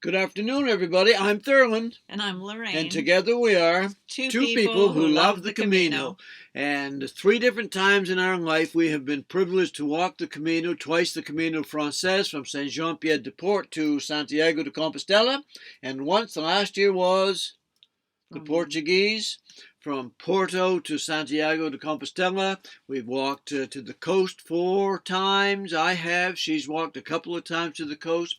Good afternoon, everybody. I'm Thurland. And I'm Lorraine. And together we are two people who love the Camino. And 3 different times in our life we have been privileged to walk the Camino, twice the Camino Frances from Saint-Jean-Pied-de-Port to Santiago de Compostela. And once, the last year, was the Portuguese. From Porto to Santiago de Compostela. We've walked to the coast 4 times. I have. She's walked a couple of times to the coast.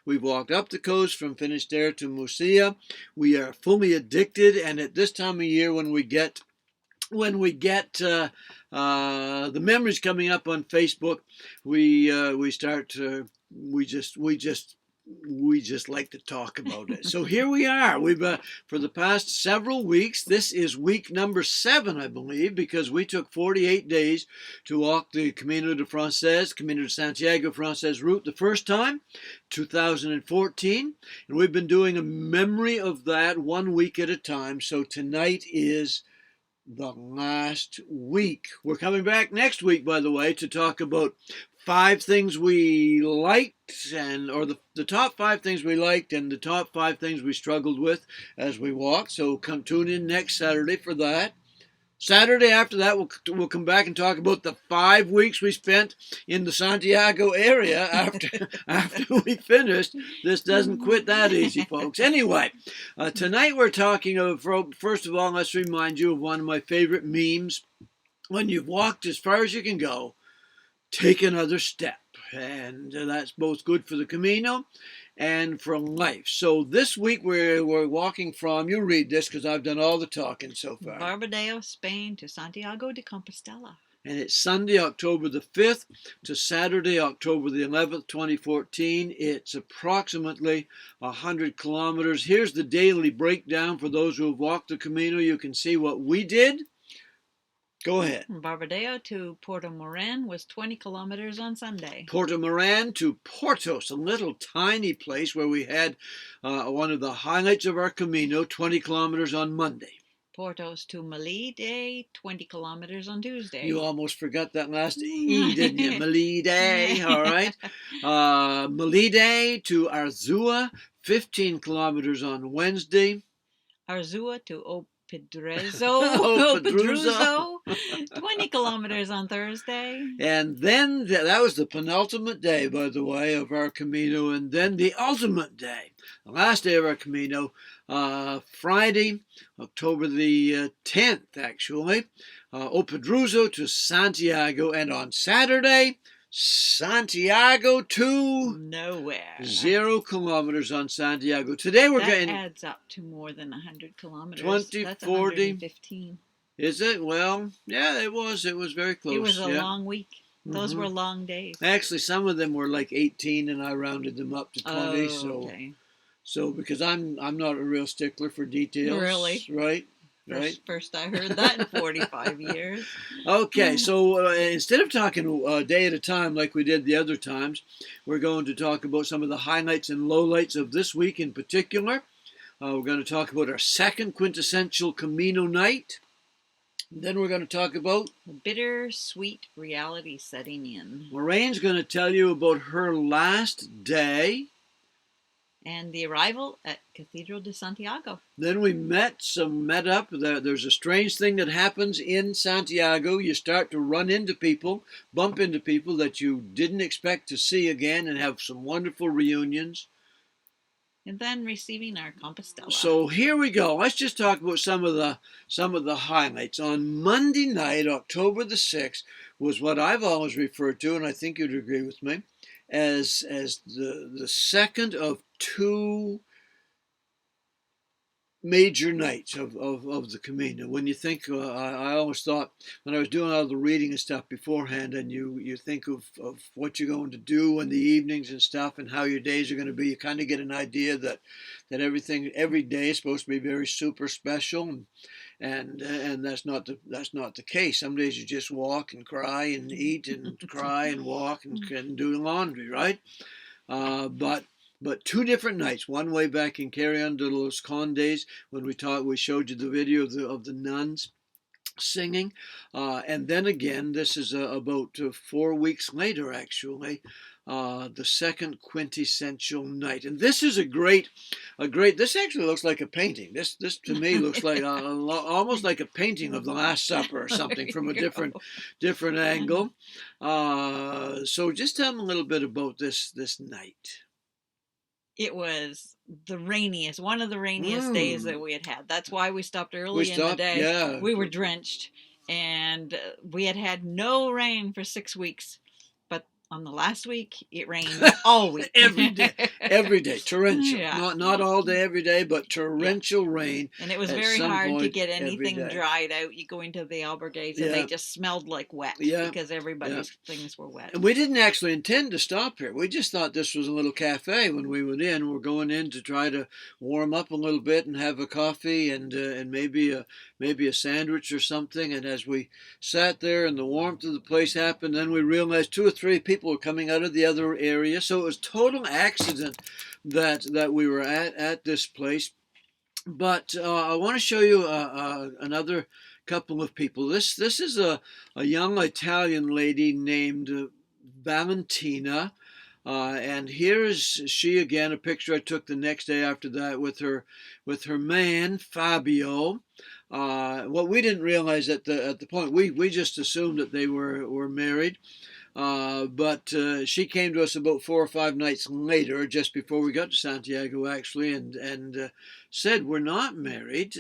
We've walked up the coast from Finisterre to Murcia. We are fully addicted, and at this time of year when we get the memories coming up on Facebook, we just like to talk about it. So here we are. We've for the past several weeks. This is week number 7, I believe, because we took 48 days to walk the Camino de Santiago Frances route the first time, 2014, and we've been doing a memory of that 1 week at a time. So tonight is the last week. We're coming back next week, by the way, to talk about 5 things we liked, or the top 5 things we liked and the top 5 things we struggled with as we walked. So come tune in next Saturday for that. Saturday after that, we'll come back and talk about the 5 weeks we spent in the Santiago area after we finished. This doesn't quit that easy, folks. Anyway, tonight we're talking about, first of all, let's remind you of one of my favorite memes. When you've walked as far as you can go, take another step. And that's both good for the Camino and for life. So this week we're walking from, you read this because I've done all the talking so far. Barbadeo, Spain to Santiago de Compostela. And it's Sunday, October the 5th to Saturday, October the 11th, 2014. It's approximately 100 kilometers. Here's the daily breakdown for those who have walked the Camino. You can see what we did. Go ahead. Barbadeo to Porto Moran was 20 kilometers on Sunday. Porto Moran to Portos, a little tiny place where we had one of the highlights of our Camino, 20 kilometers on Monday. Portos to Melide, 20 kilometers on Tuesday. You almost forgot that last E, didn't you? Melide, all right. Melide to Arzua, 15 kilometers on Wednesday. Arzua to Pedruzo, 20 kilometers on Thursday. And then that was the penultimate day, by the way, of our Camino. And then the ultimate day, the last day of our Camino, Friday, October the 10th, actually, Pedruzo to Santiago. And on Saturday, Santiago to nowhere. 0 kilometers on Santiago. Today we're getting... That adds up to more than 100 kilometers. 20, That's 40. 115. Is it? Well, yeah, it was. It was very close. It was a long week. Those were long days. Actually, some of them were like 18, and I rounded them up to 20. Okay. So because I'm not a real stickler for details. Really? Right. Right. First I heard that in 45 years. Okay, so instead of talking a day at a time like we did the other times, we're going to talk about some of the highlights and lowlights of this week in particular. We're going to talk about our second quintessential Camino night. Then we're going to talk about bittersweet reality setting in. Lorraine's going to tell you about her last day. And the arrival at Catedral de Santiago. Then we met up. There's a strange thing that happens in Santiago. You start to run into people, bump into people that you didn't expect to see again, and have some wonderful reunions. And then receiving our Compostela. So here we go. Let's just talk about some of the highlights. On Monday night, October the 6th, was what I've always referred to, and I think you'd agree with me, as the second of 2 major nights of the Camino. When you think, I always thought, when I was doing all the reading and stuff beforehand, and you think of what you're going to do in the evenings and stuff, and how your days are going to be, you kind of get an idea that every day is supposed to be very super special, and that's not the case. Some days you just walk and cry and eat and cry and walk and do laundry, right? But 2 different nights. One way back in Carrion de los Condes when we showed you the video of the nuns, singing. And then again, this is about 4 weeks later, actually, the second quintessential night. And this is this actually looks like a painting. This to me looks like almost like a painting of the Last Supper or something from a different angle. So just tell them a little bit about this night. It was one of the rainiest days that we had had. That's why we stopped early in the day. Yeah. We were drenched, and we had had no rain for 6 weeks. But on the last week, it rained all week. every day, torrential. Yeah. Not all day, every day, but torrential rain. And it was very hard to get anything dried out. You go into the albergues and they just smelled like wet because everybody's things were wet. And we didn't actually intend to stop here. We just thought this was a little cafe when we went in. We're going in to try to warm up a little bit and have a coffee and maybe a sandwich or something. And as we sat there and the warmth of the place happened, then we realized 2 or 3 people were coming out of the other area. So it was total accident that we were at this place. But I want to show you another couple of people. This is a young Italian lady named Valentina. And here is she again, a picture I took the next day after that with her man Fabio. What we didn't realize at the point, we just assumed that they were married. But she came to us about 4 or 5 nights later, just before we got to Santiago, actually, and said, we're not married.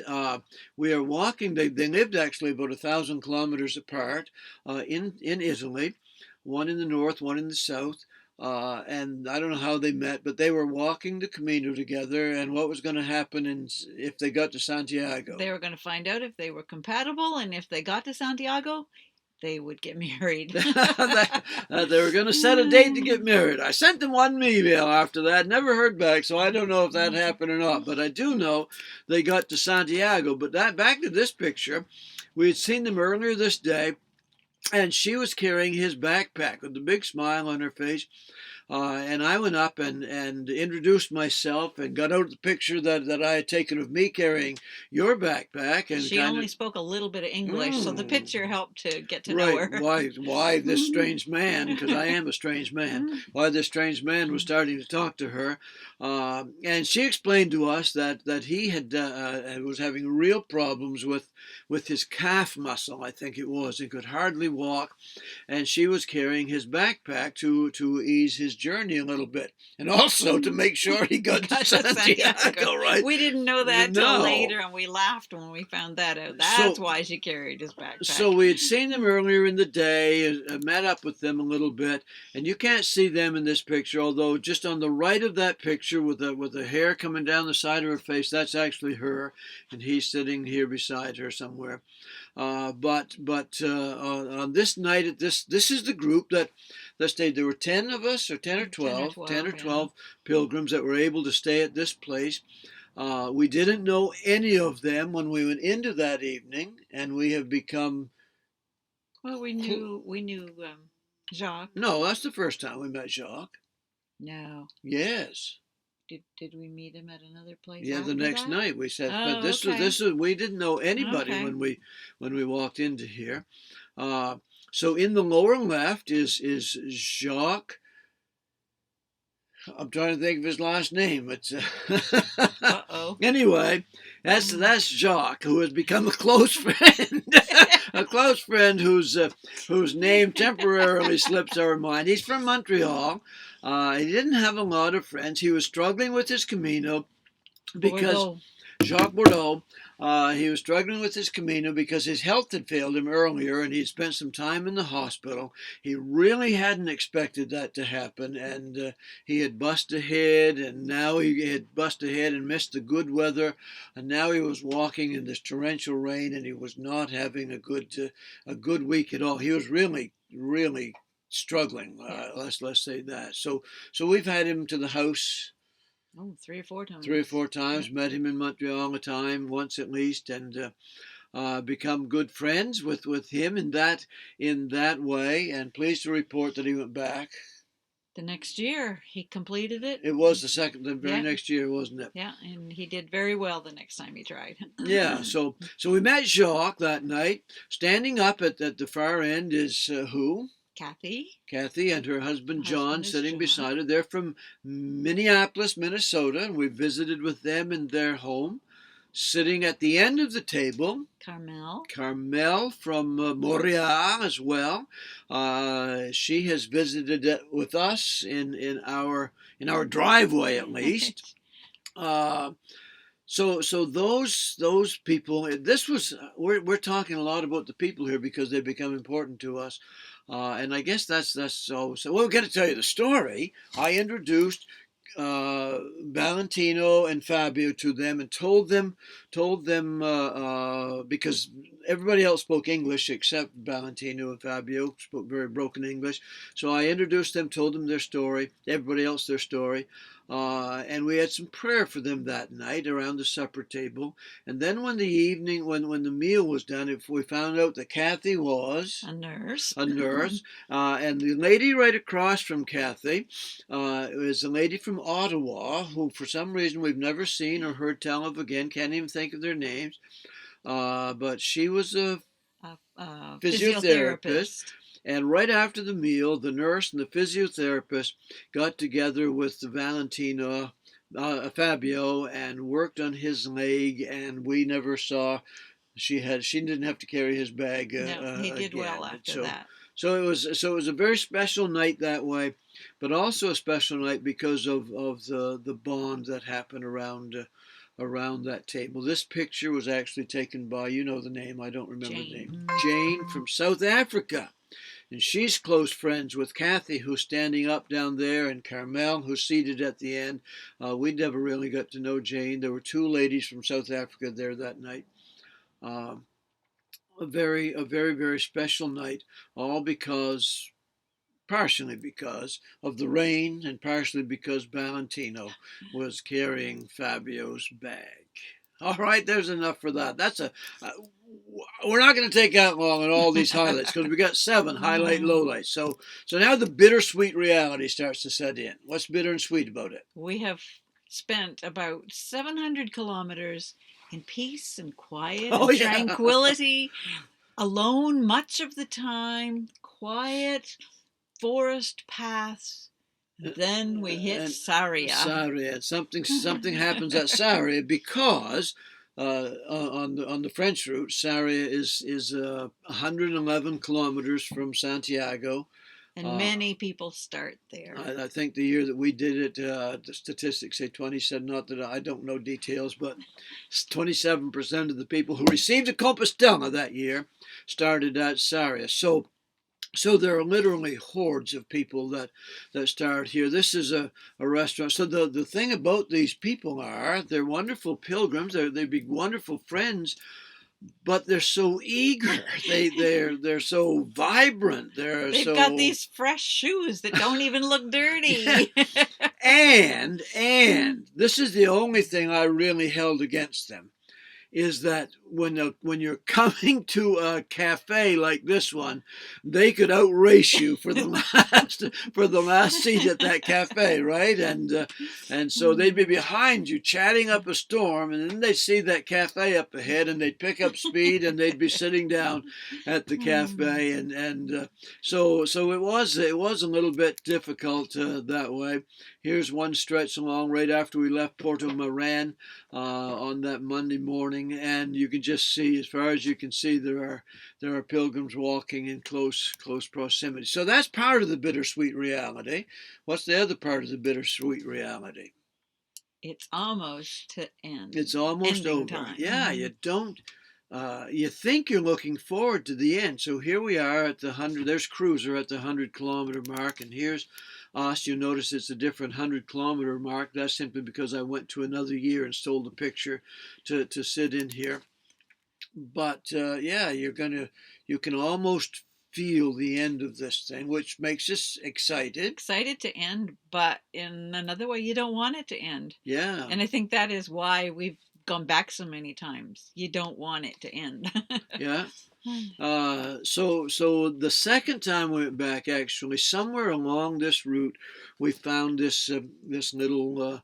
We are walking. They lived actually about 1,000 kilometers apart in Italy, one in the north, one in the south. And I don't know how they met, but they were walking the Camino together, and what was going to happen if they got to Santiago. They were going to find out if they were compatible, and if they got to Santiago, they would get married. They were going to set a date to get married. I sent them one email after that, never heard back, so I don't know if that happened or not. But I do know they got to Santiago. But back to this picture, we had seen them earlier this day, and she was carrying his backpack with a big smile on her face. And I went up and introduced myself and got out the picture that I had taken of me carrying your backpack. And she only spoke a little bit of English, so the picture helped to get to know her. Why this strange man, because I am a strange man, why this strange man was starting to talk to her. And she explained to us that he was having real problems with his calf muscle, I think it was. He could hardly walk, and she was carrying his backpack to ease his journey a little bit, and also to make sure he got to Santiago, right? We didn't know that till later, and we laughed when we found that out. That's why she carried his backpack. So we had seen them earlier in the day, met up with them a little bit, and you can't see them in this picture, although just on the right of that picture with the hair coming down the side of her face, that's actually her, and he's sitting here beside her somewhere. But on this night, this is the group that stayed. There were 10 of us, or 10 or 12 pilgrims that were able to stay at this place. We didn't know any of them when we went into that evening, and we have become. Well, we knew Jacques. No, that's the first time we met Jacques. No. Yes. Did we meet him at another place? Yeah, the next night we said. Oh, but this was we didn't know anybody when we walked into here. So in the lower left is Jacques. I'm trying to think of his last name. It's Anyway, that's Jacques, who has become a close friend. A close friend whose name temporarily slips our mind. He's from Montreal. He didn't have a lot of friends. He was struggling with his Camino because Jacques Bordeaux. He was struggling with his Camino because his health had failed him earlier, and he'd spent some time in the hospital. He really hadn't expected that to happen, and he had bust ahead, and now he had bust ahead and missed the good weather, and now he was walking in this torrential rain, and he was not having a good week at all. He was really struggling. Let's say that. So we've had him to the house. Oh, 3 or 4 times. 3 or 4 times. Met him in Montreal a time, once at least, and become good friends with him in that way. And pleased to report that he went back. The next year, he completed it. It was the very Yeah. next year, wasn't it? Yeah, and he did very well the next time he tried. Yeah, so we met Jacques that night. Standing up at the far end is who? Kathy. Kathy and her husband John Husband is sitting John. beside her. They're from Minneapolis, Minnesota, and we visited with them in their home. Sitting at the end of the table, Carmel from Montreal as well. She has visited with us in our driveway at least. So those people. This was we're talking a lot about the people here because they become important to us, and I guess that's so. So we're going to tell you the story. I introduced Valentino and Fabio to them and told them because everybody else spoke English except Valentino and Fabio spoke very broken English. So I introduced them, told them their story, everybody else their story, and we had some prayer for them that night around the supper table. And then when the evening, when the meal was done, we found out that Kathy was a nurse, and the lady right across from Kathy is a lady from Ottawa who, for some reason, we've never seen or heard tell of again. Can't even think of their names. But she was a physiotherapist. And right after the meal, the nurse and the physiotherapist got together with the Valentino, Fabio, and worked on his leg. And we never saw she didn't have to carry his bag. No, he did again. well after that. So it was a very special night that way, but also a special night because of the bond that happened around that table. This picture was actually taken by, you know the name, I don't remember the name, Jane from South Africa. And she's close friends with Kathy, who's standing up down there, and Carmel, who's seated at the end. We never really got to know Jane. There were two ladies from South Africa there that night. A very, very special night, all partially because of the rain and partially because Valentino was carrying Fabio's bag. All right, there's enough for that. We're not going to take that long on all these highlights because we got 7 highlight lowlights. So now the bittersweet reality starts to set in. What's bitter and sweet about it? We have spent about 700 kilometers in peace and quiet and tranquility, alone much of the time, quiet forest paths. Then we hit Sarria. Something happens at Sarria because on the French route, Sarria is 111 kilometers from Santiago. And many people start there. I think the year that we did it, the statistics say 27, not that I don't know details, but 27% of the people who received a Compostela that year started at Sarria. So there are literally hordes of people that start here. This is a restaurant. So the thing about these people they're wonderful pilgrims. They'd be wonderful friends, but they're so eager. They're so vibrant. They've got these fresh shoes that don't even look dirty. and this is the only thing I really held against them, is that when you're coming to a cafe like this one, they could outrace you for the last seat at that cafe, right? And so they'd be behind you, chatting up a storm, and then they'd see that cafe up ahead, and they'd pick up speed, and they'd be sitting down at the cafe, and so it was a little bit difficult that way. Here's one stretch along right after we left Porto Moran on that Monday morning, and you can just see, as far as you can see, there are pilgrims walking in close proximity. So that's part of the bittersweet reality. What's the other part of the bittersweet reality? It's almost to end. It's almost over. Time. Yeah, you don't. You think you're looking forward to the end. So here we are at the 100. There's Cruiser at the 100-kilometer mark, and here's us. You notice it's a different 100-kilometer mark. That's simply because I went to another year and stole the picture to sit in here. But yeah, you can almost feel the end of this thing, which makes us excited. Excited to end, but in another way, you don't want it to end. Yeah. And I think that is why we've gone back so many times. You don't want it to end. Yeah. So the second time we went back, actually, somewhere along this route, we found this little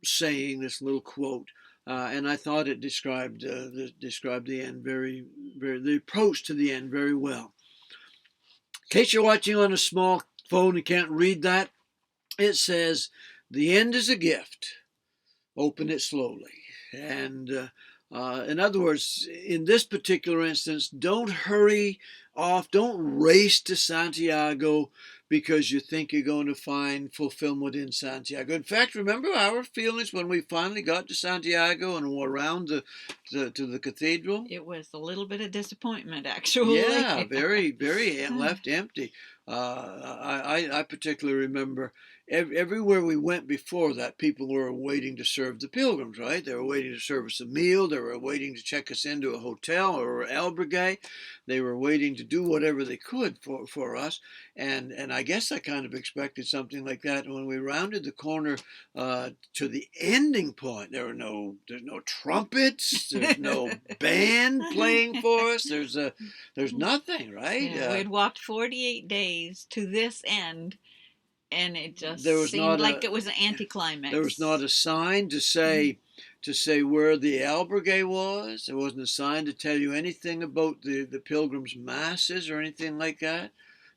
saying, this little quote, and I thought it described the end the approach to the end very well. In case you're watching on a small phone and can't read that, it says, "The end is a gift. Open it slowly." And in other words, in this particular instance, don't hurry off, don't race to Santiago because you think you're going to find fulfillment in Santiago. In fact, remember our feelings when we finally got to Santiago and were around to the cathedral? It was a little bit of disappointment, actually. Yeah, very, very left empty. I particularly remember everywhere we went before that, people were waiting to serve the pilgrims, right? They were waiting to serve us a meal. They were waiting to check us into a hotel or albergue. They were waiting to do whatever they could for us. And I guess I kind of expected something like that. And when we rounded the corner to the ending point, there's no trumpets, there's no band playing for us. There's nothing, right? Yeah, we'd walked 48 days to this end, and it just There seemed like it was an anticlimax. There was not a sign to say where the albergue was. There wasn't a sign to tell you anything about the pilgrims' masses or anything like that.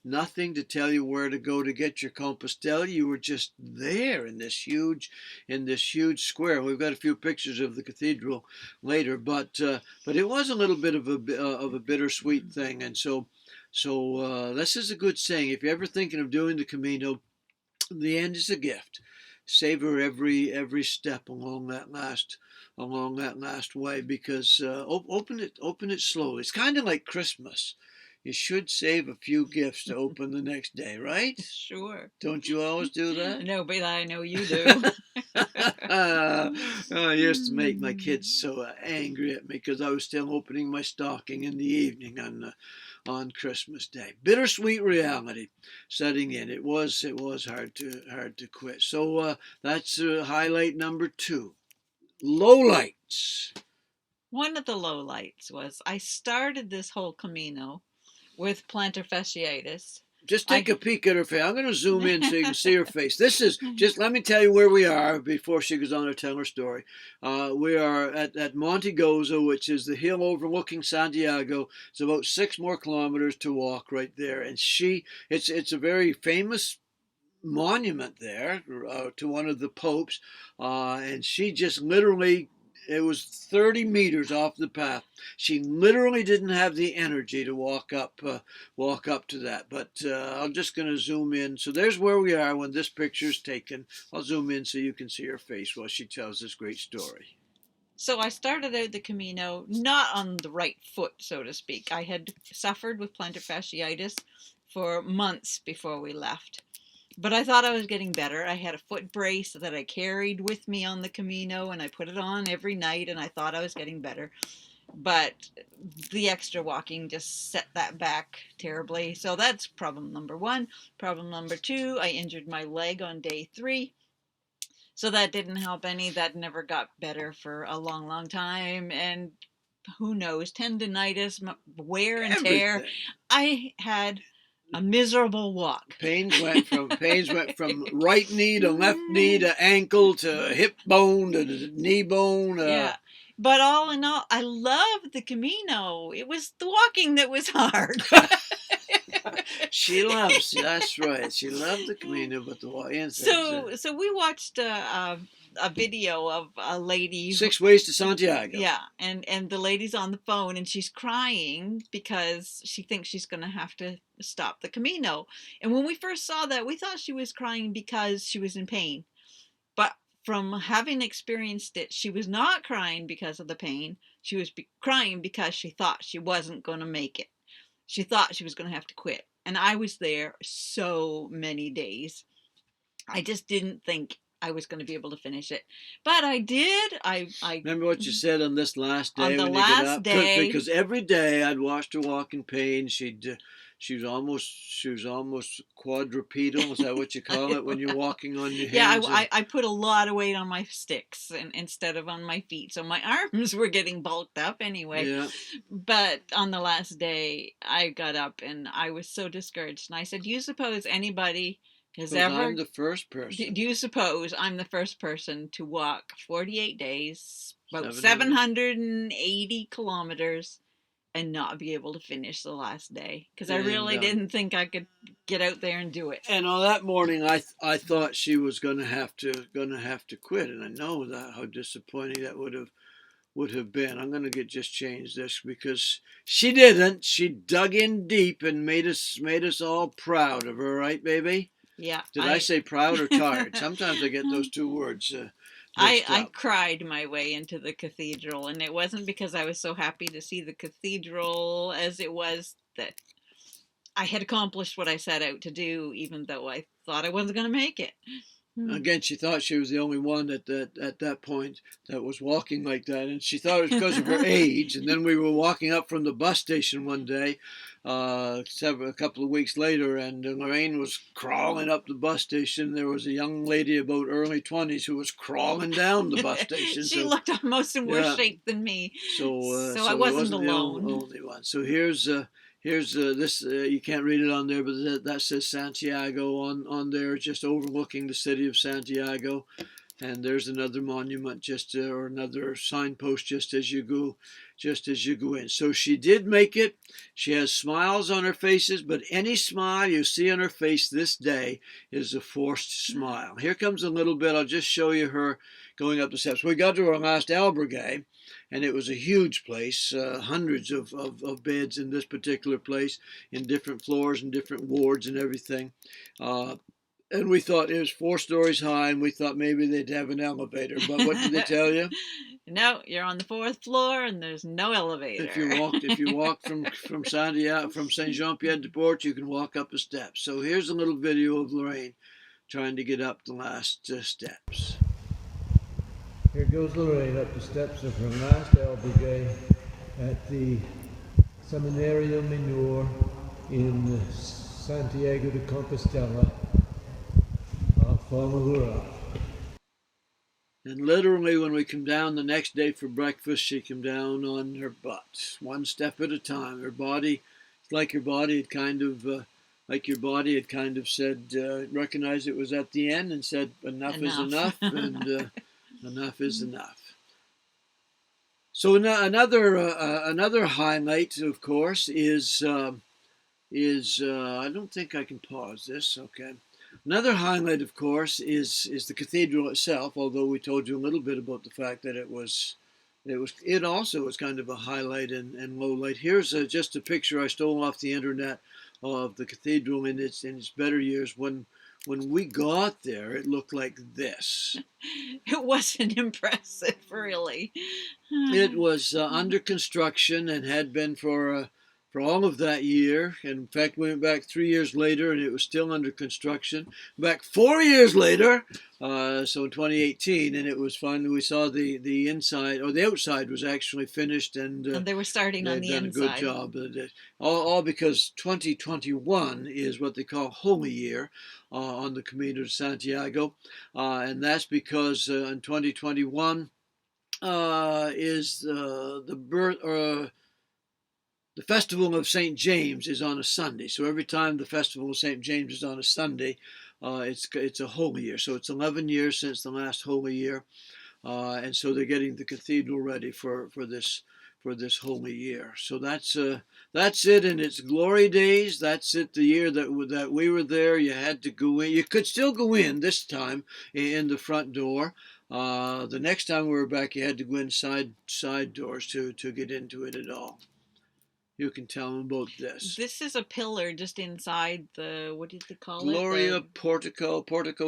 Nothing to tell you where to go to get your Compostela. You were just there in this huge square. We've got a few pictures of the cathedral later, but it was a little bit of a bittersweet thing. And so this is a good saying. If you're ever thinking of doing the Camino, the end is a gift. Savor every step along that last way, because open it slowly. It's kind of like Christmas. You should save a few gifts to open the next day, right? Sure. Don't you always do that? No, but I know you do. I used to make my kids so angry at me because I was still opening my stocking in the evening on Christmas Day. Bittersweet reality setting in. It was hard to quit. So that's highlight number 2. Lowlights. One of the lowlights was I started this whole Camino with plantar fasciitis. Just take a peek at her face. I'm going to zoom in so you can see her face. This is just, let me tell you where we are before she goes on to tell her story. We are at Monte Gozo, which is the hill overlooking Santiago. It's about 6 more kilometers to walk right there. And it's a very famous monument there to one of the popes. And she just literally, it was 30 meters off the path. She literally didn't have the energy to walk up to that. But I'm just going to zoom in. So there's where we are when this picture is taken. I'll zoom in so you can see her face while she tells this great story. So I started out the Camino not on the right foot, so to speak. I had suffered with plantar fasciitis for months before we left. But I thought I was getting better. I had a foot brace that I carried with me on the Camino, and I put it on every night, and I thought I was getting better. But the extra walking just set that back terribly. So that's problem number 1. Problem number 2, I injured my leg on day 3. So that didn't help any. That never got better for a long, long time. And who knows, tendinitis, wear and tear. Everything. I had a miserable walk. Pains went from right knee to left knee to ankle to hip bone to knee bone. Yeah. But all in all, I loved the Camino. It was the walking that was hard. That's right. She loved the Camino, but the walking. So we watched a video of a lady. 6 ways to Santiago. Yeah, and the lady's on the phone and she's crying because she thinks she's going to have to stop the Camino. And when we first saw that, we thought she was crying because she was in pain. But from having experienced it, she was not crying because of the pain. She was crying because she thought she wasn't going to make it. She thought she was going to have to quit. And I was there so many days. I just didn't think I was going to be able to finish it. But I did. I remember what you said on this last day. On the last day. Because every day I'd watched her walk in pain. she was almost quadrupedal. Is that what you call it when you're walking on your Yeah, hands? I put a lot of weight on my sticks instead of on my feet, so my arms were getting bulked up anyway. Yeah. But on the last day, I got up and I was so discouraged, and I said, "Do you suppose anybody has Because I'm ever? the first Do person. you suppose I'm the first person to walk 48 days, about 700. 780 kilometers?" And not be able to finish the last day because I And really didn't think I could get out there and do it. and on that morning, I thought she was gonna have to quit, and I know that how disappointing that would have been. I'm gonna get just change this because she didn't. She dug in deep and made us all proud of her, right, baby? Yeah, Did I say proud or tired? Sometimes I get those two words mixed I up. cried my way into the cathedral, and it wasn't because I was so happy to see the cathedral as it was that I had accomplished what I set out to do, even though I thought I wasn't going to make it. Again, she thought she was the only one at that point that was walking like that, and she thought it was because of her age. And then we were walking up from the bus station one day, a couple of weeks later, and Lorraine was crawling up the bus station. There was a young lady about early 20s who was crawling down the bus station. She So looked almost in worse yeah, shape than me, so I so it wasn't wasn't the alone. only one. So here's this. You can't read it on there, but that says Santiago on there, just overlooking the city of Santiago. And there's another monument just or another signpost just as you go in. So she did make it. She has smiles on her faces, but any smile you see on her face this day is a forced smile. Here comes a little bit. I'll just show you her going up the steps. We got to our last albergue, and it was a huge place, hundreds of beds in this particular place, in different floors and different wards and everything. And we thought it was 4 stories high, and we thought maybe they'd have an elevator. But what did they tell you? No, you're on the fourth floor and there's no elevator. If you walk from Santiago, from Saint Jean Pied de Port, you can walk up the steps. So here's a little video of Lorraine trying to get up the last steps. Here goes Lorraine up the steps of her last albergue at the Seminario Minor in Santiago de Compostela. And literally, when we come down the next day for breakfast, she came down on her butt, one step at a time. Her body, it's like her body had kind of, said, recognized it was at the end and said, enough. Is enough, and enough is enough. So another highlight, of course, is I don't think I can pause this. Okay. Another highlight, of course, is the cathedral itself. Although we told you a little bit about the fact that it also was kind of a highlight and low light. Here's just a picture I stole off the internet of the cathedral in its better years. When we got there, it looked like this. It wasn't impressive, really. It was under construction and had been for all of that year. And in fact, we went back 3 years later, and it was still under construction. Back 4 years later, so in 2018, and it was finally we saw the inside or the outside was actually finished, and they were starting on the done inside. a good job. All because 2021 is what they call Holy Year on the Camino de Santiago, and that's because in 2021 is the birth. The Festival of St. James is on a Sunday, so every time the Festival of St. James is on a Sunday, it's a holy year. So it's 11 years since the last holy year, and so they're getting the cathedral ready for this holy year. So that's it in its glory days. That's it. The year that we were there, you had to go in. You could still go in this time in the front door. The next time we were back, you had to go in side doors to get into it at all. You can tell them about this. This is a pillar just inside the, what did they call Gloria it? Portico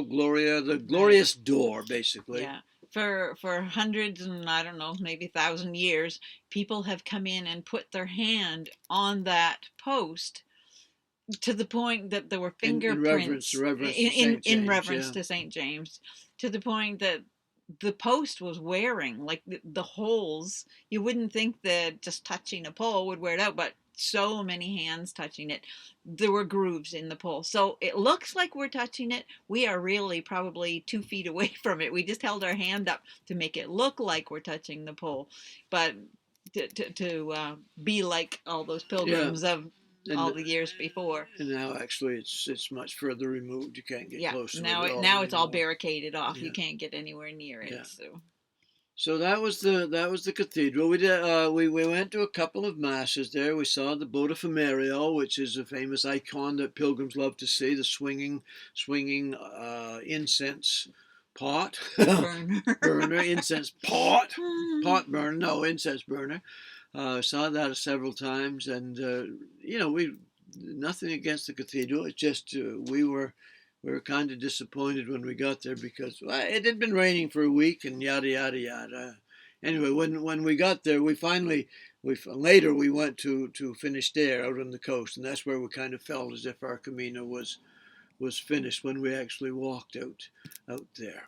Gloria, the glorious door, basically. Yeah. For hundreds and I don't know, maybe 1,000 years, people have come in and put their hand on that post to the point that there were fingerprints in reverence to St. James, to the point that the post was wearing, like the holes. You wouldn't think that just touching a pole would wear it out, but so many hands touching it. There were grooves in the pole. So it looks like we're touching it. We are really probably 2 feet away from it. We just held our hand up to make it look like we're touching the pole. But to be like all those pilgrims of all the years before. And now actually it's much further removed. You can't get close to now it at all. Now it's all barricaded off. Yeah. You can't get anywhere near it. So that was the cathedral. We did we went to a couple of masses there. We saw the Botafumerio, which is a famous icon that pilgrims love to see, the swinging incense pot burner incense pot burner, no, incense burner. Saw that several times, and we nothing against the cathedral. It's just we were kind of disappointed when we got there because it had been raining for a week and yada yada yada. Anyway, when we got there, later we went to Finisterre out on the coast, and that's where we kind of felt as if our Camino was finished when we actually walked out there.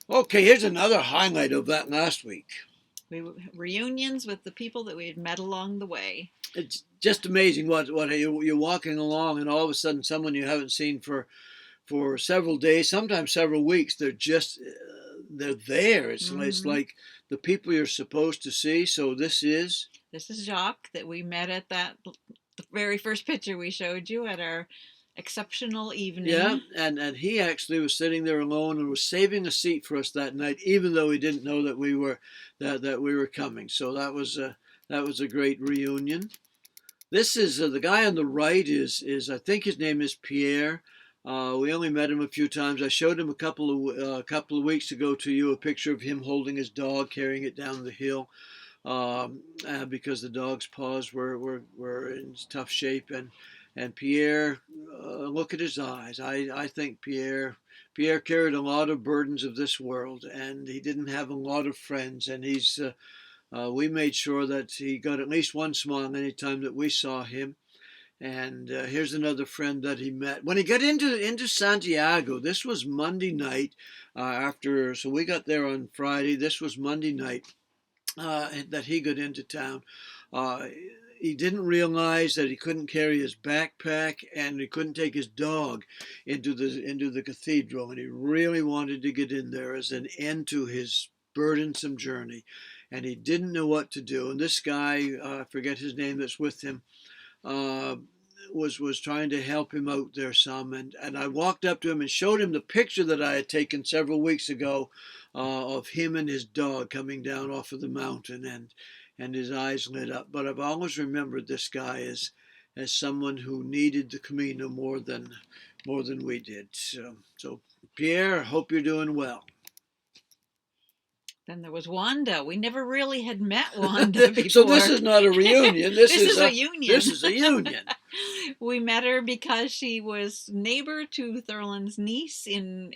Okay, here's another highlight of that last week. Reunions with the people that we had met along the way. It's just amazing what you're walking along, and all of a sudden someone you haven't seen for several days, sometimes several weeks, they're there. It's like the people you're supposed to see. So this is Jacques that we met at the very first picture we showed you at our exceptional evening. Yeah, and he actually was sitting there alone and was saving a seat for us that night, even though he didn't know that we were coming. So that was a great reunion. This is the guy on the right is I think his name is Pierre. We only met him a few times. I showed him a couple of weeks ago to you a picture of him holding his dog, carrying it down the hill, because the dog's paws were in tough shape. And Pierre, look at his eyes. I think Pierre carried a lot of burdens of this world, and he didn't have a lot of friends. And we made sure that he got at least one smile any time that we saw him. And here's another friend that he met when he got into Santiago. This was Monday night so we got there on Friday. This was Monday night that he got into town. He didn't realize that he couldn't carry his backpack and he couldn't take his dog into the cathedral, and he really wanted to get in there as an end to his burdensome journey, and he didn't know what to do. And this guy, I forget his name, that's with him, was trying to help him out there some, and I walked up to him and showed him the picture that I had taken several weeks ago of him and his dog coming down off of the mountain, and his eyes lit up. But I've always remembered this guy as someone who needed the Camino more than we did. So Pierre, hope you're doing well. Then there was Wanda. We never really had met Wanda before. So this is not a reunion. This is a union. This is a union. We met her because she was neighbor to Thurland's niece in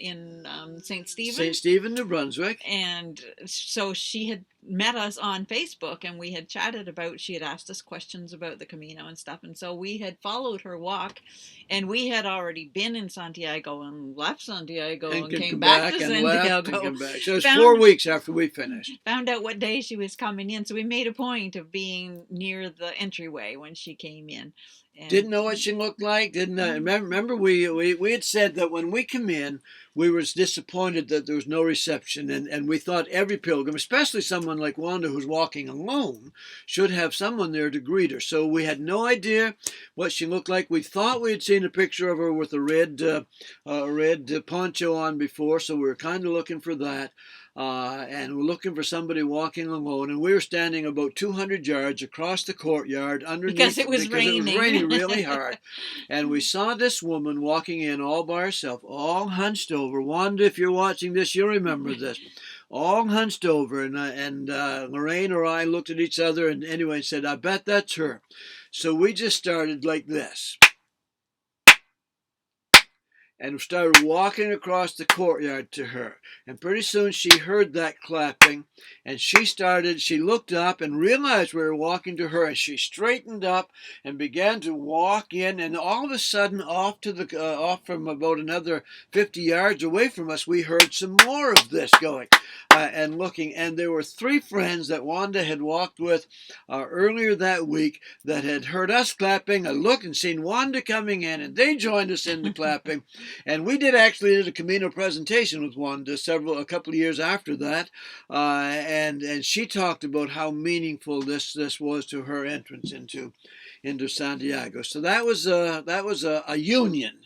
St. Stephen. St. Stephen, New Brunswick. And so she had met us on Facebook, and we had chatted about, she had asked us questions about the Camino and stuff, and so we had followed her walk, and we had already been in Santiago and left Santiago and came back to Santiago. So it was 4 weeks after we finished. Found out what day she was coming in, so we made a point of being near the entryway when she came in. And didn't know what she looked like. Remember we had said that when we come in, we were disappointed that there was no reception, and we thought every pilgrim, especially someone like Wanda who's walking alone, should have someone there to greet her. So we had no idea what she looked like. We thought we had seen a picture of her with a red poncho on before, so we were kind of looking for that. And we're looking for somebody walking alone, and we were standing about 200 yards across the courtyard underneath because it was raining. It was raining really hard, and we saw this woman walking in all by herself, all hunched over. Wanda, if you're watching this, you'll remember this. All hunched over, and Lorraine or I looked at each other, and anyway said, "I bet that's her." So we just started like this. and started walking across the courtyard to her. And pretty soon she heard that clapping, and she looked up and realized we were walking to her, and she straightened up and began to walk in, and all of a sudden off from about another 50 yards away from us, we heard some more of this going and looking, and there were three friends that Wanda had walked with earlier that week that had heard us clapping and looked and seen Wanda coming in, and they joined us in the clapping. And we did a Camino presentation with Wanda a couple of years after that, and she talked about how meaningful this was to her entrance into Santiago. So that was a union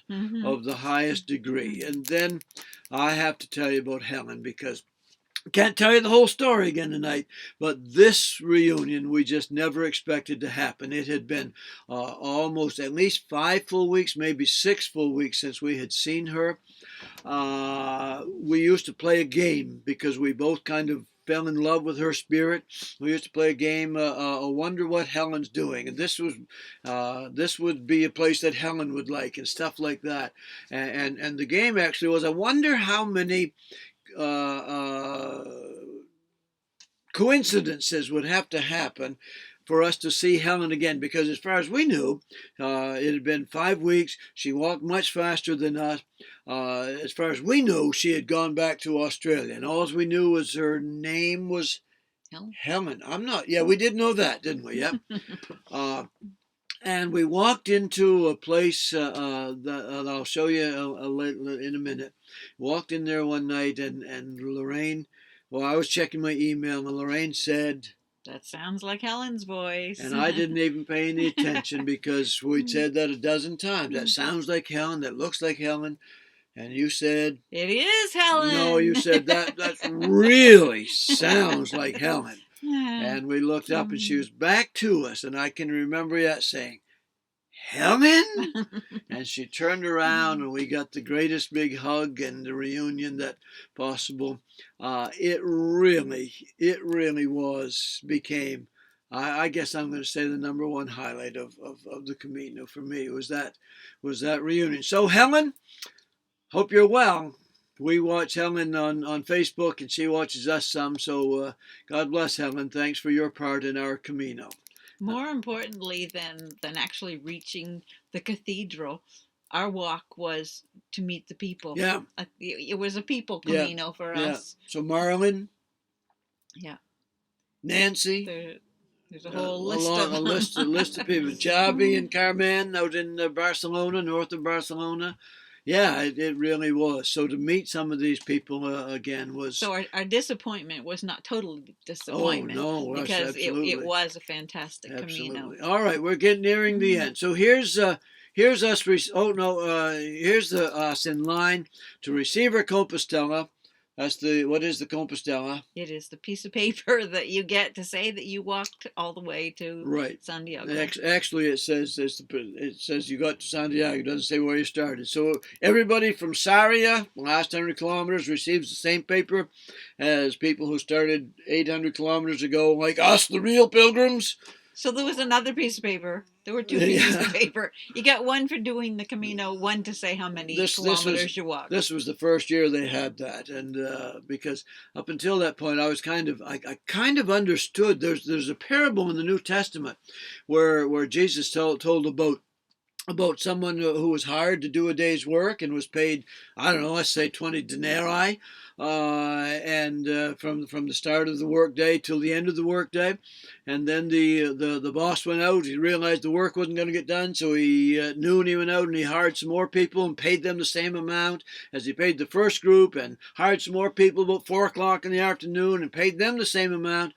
of the highest degree. And then I have to tell you about Helen, because I can't tell you the whole story again tonight, but this reunion we just never expected to happen. It had been almost at least 5 full weeks, maybe 6 full weeks since we had seen her. We used to play a game because we both kind of fell in love with her spirit. We used to play a game, I wonder what Helen's doing, and this would be a place that Helen would like, and stuff like that. And the game actually was, I wonder how many coincidences would have to happen for us to see Helen again, because as far as we knew, it had been 5 weeks. She walked much faster than us. As far as we knew, she had gone back to Australia, and all we knew was her name was Helen. We did know that, didn't we? Yep. And we walked into a place that I'll show you in a minute. Walked in there one night, and Lorraine, well, I was checking my email, and Lorraine said, "That sounds like Helen's voice." And I didn't even pay any attention because we'd said that a dozen times. That sounds like Helen, that looks like Helen. And you said, "It is Helen." No, you said that really sounds like Helen. And we looked up, and she was back to us, and I can remember yet saying, Helen? And she turned around, and we got the greatest big hug and the reunion that possible. It really became, I guess I'm going to say, the number one highlight of the Camino for me was that reunion. So Helen, hope you're well. We watch Helen on Facebook, and she watches us some. So God bless, Helen. Thanks for your part in our Camino. More importantly than actually reaching the cathedral, our walk was to meet the people. Yeah. It was a people Camino for us. So Marilyn. Yeah. Nancy. There's a whole list a list of people. Javi and Carmen out in Barcelona, north of Barcelona. Yeah, it really was. So to meet some of these people again was... So our disappointment was not total disappointment. Oh, no. Because it was a fantastic Camino. All right, we're nearing the end. So here's us... here's us in line to receive our Compostela. What is the Compostela? It is the piece of paper that you get to say that you walked all the way to Santiago. Actually, it says you got to Santiago. It doesn't say where you started. So everybody from Sarria, the last 100 kilometers, receives the same paper as people who started 800 kilometers ago, like us, the real pilgrims. So there was another piece of paper. There were 2 pieces of paper. You got one for doing the Camino, one to say how many kilometers you walked. This was the first year they had that, and because up until that point, I kind of understood. There's a parable in the New Testament where Jesus told about someone who was hired to do a day's work and was paid, I don't know, let's say 20 denarii, and from the start of the workday till the end of the workday. And then the boss went out. He realized the work wasn't going to get done, so at noon he went out and he hired some more people and paid them the same amount as he paid the first group, and hired some more people about 4 o'clock in the afternoon and paid them the same amount.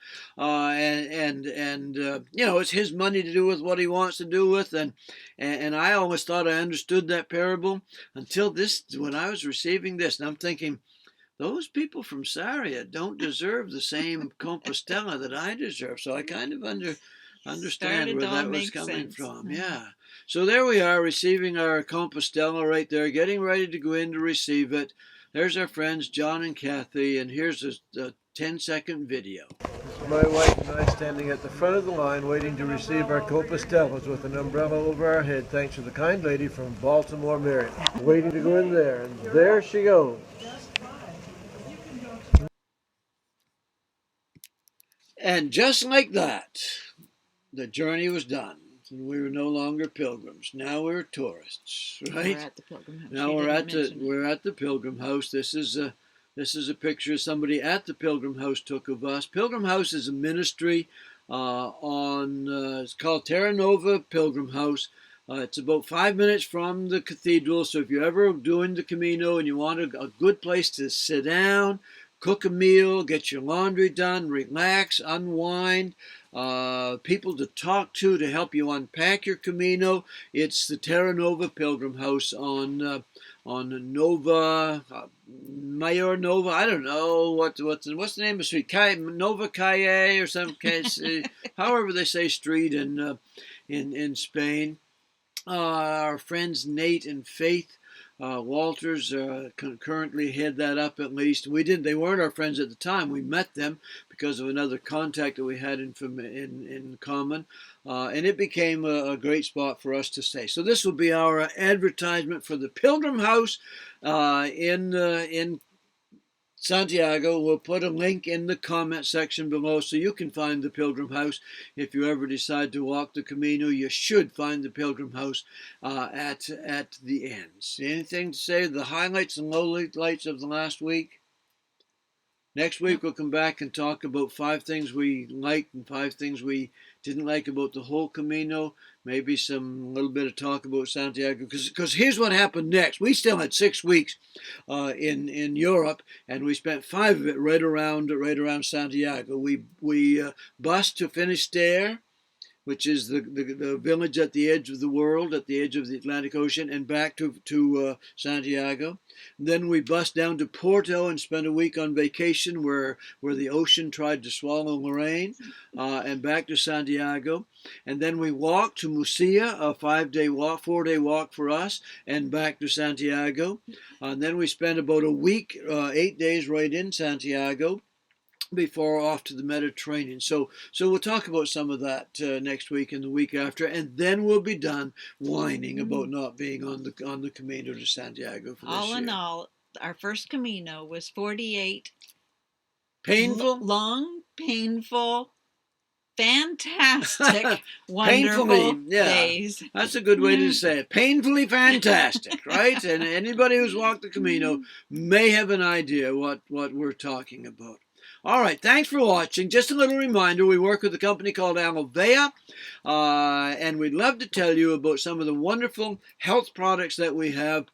It's his money to do with what he wants to do with, and I always thought I understood that parable until when I was receiving this, and I'm thinking, those people from Sarria don't deserve the same Compostela that I deserve. So I kind of understand where that was coming from. Yeah. So there we are, receiving our Compostela right there, getting ready to go in to receive it. There's our friends John and Kathy, and here's a 10-second video. My wife and I standing at the front of the line waiting to receive our Compostelas with an umbrella over our head thanks to the kind lady from Baltimore, Maryland. Waiting to go in there, and there she goes. And just like that, the journey was done. We were no longer pilgrims. Now we're tourists, right? We're at the Pilgrim House. Now we're at the Pilgrim House. This is a picture somebody at the Pilgrim House took of us. Pilgrim House is a ministry it's called Terra Nova Pilgrim House. It's about 5 minutes from the cathedral. So if you're ever doing the Camino and you want a good place to sit down, cook a meal, get your laundry done, relax, unwind, people to talk to help you unpack your Camino, it's the Terra Nova Pilgrim House on Nova, Mayor Nova, I don't know, what's the name of the street, Nova Calle or some case, however they say street in Spain. Our friends Nate and Faith Walters currently head that up at least. They weren't our friends at the time. We met them because of another contact that we had in common. And it became a great spot for us to stay. So this will be our advertisement for the Pilgrim House in Santiago. We'll put a link in the comment section below so you can find the Pilgrim House. If you ever decide to walk the Camino, you should find the Pilgrim House at the ends. Anything to say? The highlights and lowlights of the last week? Next week we'll come back and talk about 5 things we liked and 5 things we didn't like about the whole Camino. Maybe some little bit of talk about Santiago. Because here's what happened next. We still had 6 weeks in Europe, and we spent 5 of it right around Santiago. We bused to Finisterre, which is the village at the edge of the world, at the edge of the Atlantic Ocean, and back to Santiago. Then we bussed down to Porto and spent a week on vacation where the ocean tried to swallow Lorraine, and back to Santiago. And then we walked to Murcia, a 4-day walk for us, and back to Santiago. And then we spent about a week, 8 days right in Santiago, before off to the Mediterranean. So we'll talk about some of that next week and the week after, and then we'll be done whining about not being on the Camino de Santiago for this year. All in all, our first Camino was 48 painful, long, painful, fantastic, wonderful days. That's a good way to say it. Painfully fantastic, right? And anybody who's walked the Camino may have an idea what we're talking about. All right, thanks for watching. Just a little reminder, we work with a company called Alovea, and we'd love to tell you about some of the wonderful health products that we have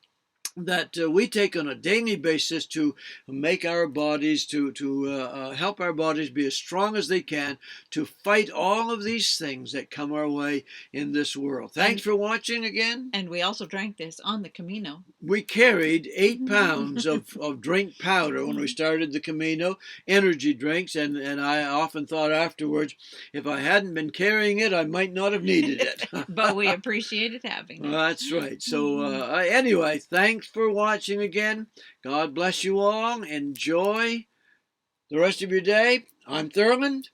that we take on a daily basis to make our bodies, to help our bodies be as strong as they can to fight all of these things that come our way in this world. Thanks for watching again. And we also drank this on the Camino. We carried 8 pounds of drink powder when we started the Camino, energy drinks, and I often thought afterwards, if I hadn't been carrying it, I might not have needed it. But we appreciated having it. That's right. So anyway, thanks for watching again. God bless you all. Enjoy the rest of your day. I'm Thurland.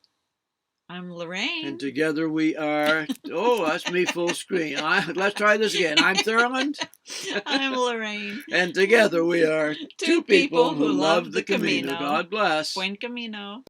I'm Lorraine. And together we are, that's me full screen. Let's try this again. I'm Thurland. I'm Lorraine. And together we are two people who love the Camino. Camino. God bless. Buen Camino.